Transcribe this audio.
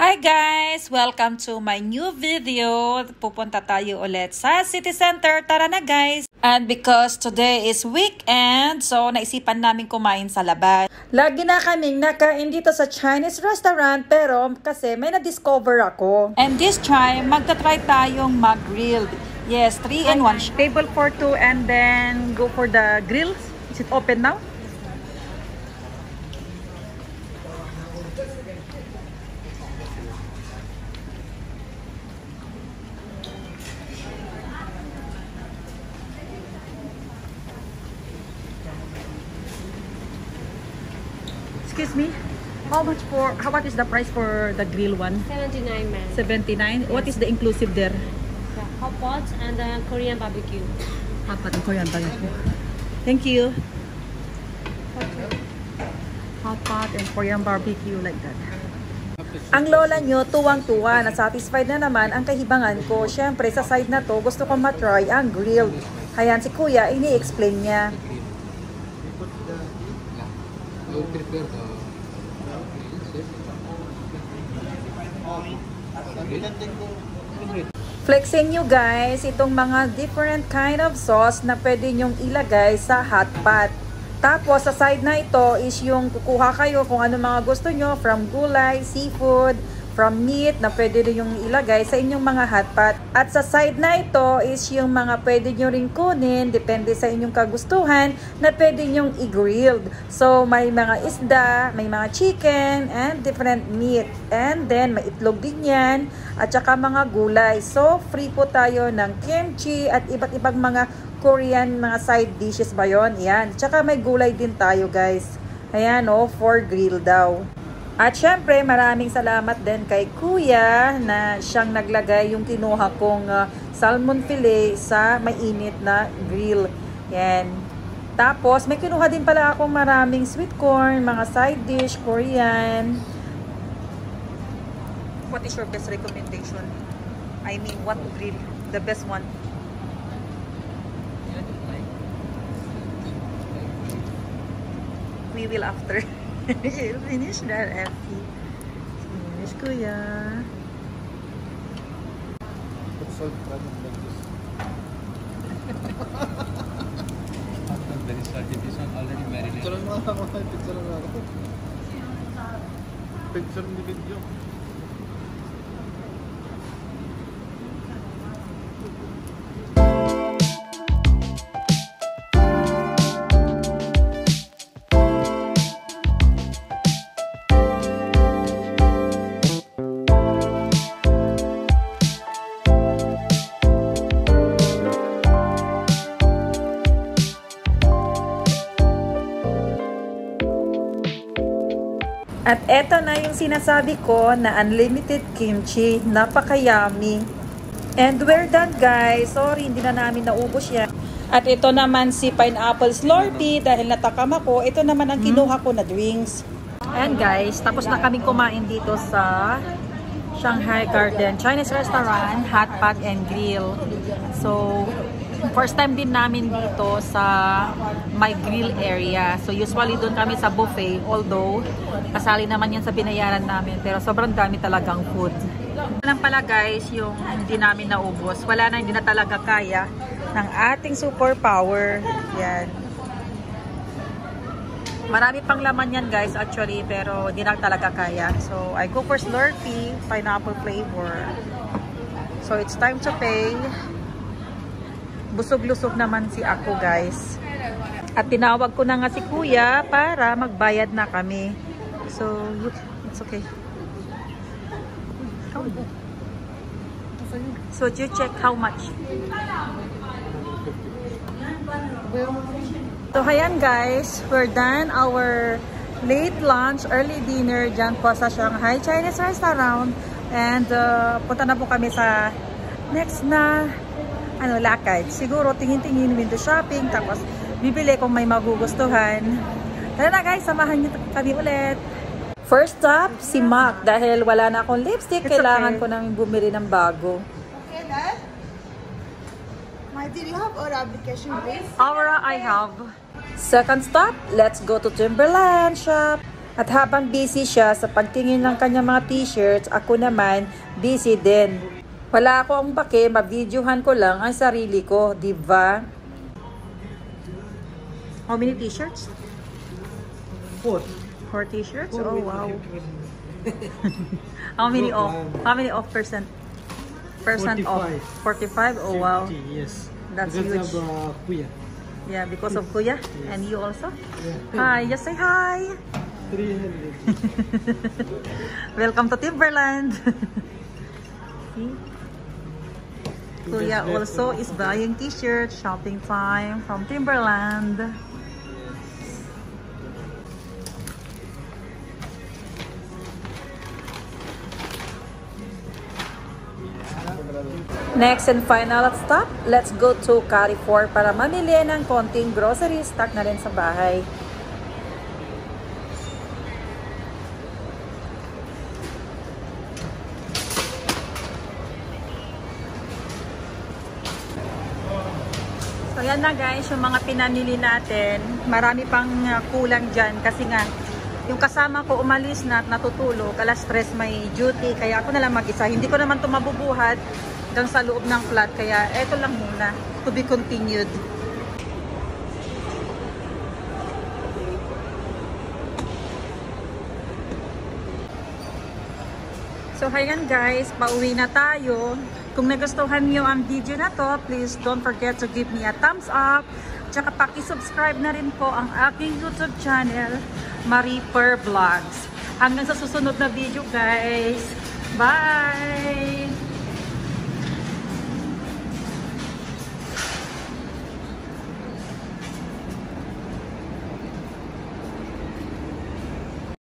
Hi guys! Welcome to my new video. Pupunta tayo ulit sa City Center. Tara na guys! And because today is weekend, so naisipan namin kumain sa labas. Lagi na kaming nakain dito sa Chinese restaurant, pero kasi may na-discover ako. And this time, magta-try tayong mag-grill. Yes, 3 in 1. Table for 2 and then go for the grill. Is it open now? Excuse me, how much is the price for the grill one? 79, ma'am. 79. Yes. What is the inclusive there? The hot pot and the Korean barbecue. Hot pot and Korean barbecue. Thank you. Hot pot and Korean barbecue like that. Ang lola nyo, tuwang-tuwa, na-satisfied na naman ang kahibangan ko. Siyempre, sa side na to, gusto ko matry ang grill. Ayan, si kuya, ini-explain niya. Flexing nyo guys, itong mga different kind of sauce na pwede nyong ilagay sa hot pot. Tapos sa side na ito is yung kukuha kayo kung ano mga gusto nyo, from gulay, seafood, from meat na pwede rin yung ilagay sa inyong mga hot pot. At sa side na ito is yung mga pwede nyo rin kunin, depende sa inyong kagustuhan, na pwede nyong i-grilled. So may mga isda, may mga chicken, and different meat. And then may itlog din yan, at saka mga gulay. So free po tayo ng kimchi at iba't ibang mga Korean mga side dishes ba yun? Yan. Tsaka may gulay din tayo guys. Ayan o, for grill daw. At syempre, maraming salamat din kay Kuya na siyang naglagay yung kinuha kong salmon fillet sa mainit na grill. Yan. Tapos, may kinuha din pala akong maraming sweet corn, mga side dish, Korean. What is your best recommendation? I mean, what grill? The best one? We will after. Finish that, Effie. Finish, Kuya. Put salt like this. There is artificial already marinated. Picture lang ako. Picture lang ako. Picture ni video. At eto na yung sinasabi ko na unlimited kimchi. Napaka-yummy. And we're done guys. Sorry, hindi na namin naubos yan. At ito naman si Pineapple Slurpee dahil natakam ako. Ito naman ang kinuha ko na drinks. And guys, tapos na kaming kumain dito sa Shanghai Garden Chinese Restaurant, Hot Pot and Grill. So, first time din namin dito sa my grill area. So usually doon kami sa buffet, although kasali naman yan sa binayaran namin, pero sobrang dami talagang food. Lang pala guys, yung hindi namin naubos. Wala na, hindi na talaga kaya ng ating superpower. Yan. Marami pang laman yan guys actually, pero hindi na talaga kaya. So I go for Slurpee, pineapple flavor. So it's time to pay. Busog-lusog naman si ako guys. At tinawag ko na nga si Kuya para magbayad na kami. So, it's okay. So, you check how much. So, ayan guys. We're done our late lunch, early dinner dyan po sa Shanghai Chinese Restaurant. And, punta na po kami sa next na lakad. Siguro tingin-tingin window shopping, tapos bibili kung may magugustuhan. Tara na guys, samahan niyo kami ulit. First stop, si MAC. Dahil wala na akong lipstick, kailangan ko nang bumili ng bago. Okay, Dad? Do you have Aura application, please? Aura, I have. Second stop, let's go to Timberland shop. At habang busy siya sa pagtingin ng kanyang mga t-shirts, ako naman busy din. Wala akong bake, ma-videohan ko lang ang sarili ko, diba? How many t-shirts? 4. 4 t-shirts? Oh, wow. How many off? How many off percent? Percent off? 45? Oh, wow. Yes. That's because huge. of Kuya. Yeah, because of Kuya? And you also? Yeah. Hi, just say hi! 300. Welcome to Timberland! See? Kuya also is buying t-shirts, shopping time from Timberland. Next and final stop, let's go to Carrefour para mamili ng konting groceries, stock na rin sa bahay. So yan na guys, yung mga pinamili natin. Marami pang kulang dyan kasi nga yung kasama ko umalis na at natutulog. Alas 3 may duty, kaya ako na lang mag-isa. Hindi ko naman ito mabubuhat hanggang sa loob ng flat, kaya eto lang muna, to be continued. So ayan guys, pauwi na tayo. Kung nagustuhan niyo ang video na to, please don't forget to give me a thumbs up. Tsaka paki-subscribe na rin po ang aking YouTube channel, Marie Per Vlogs. Hanggang sa susunod na video guys. Bye!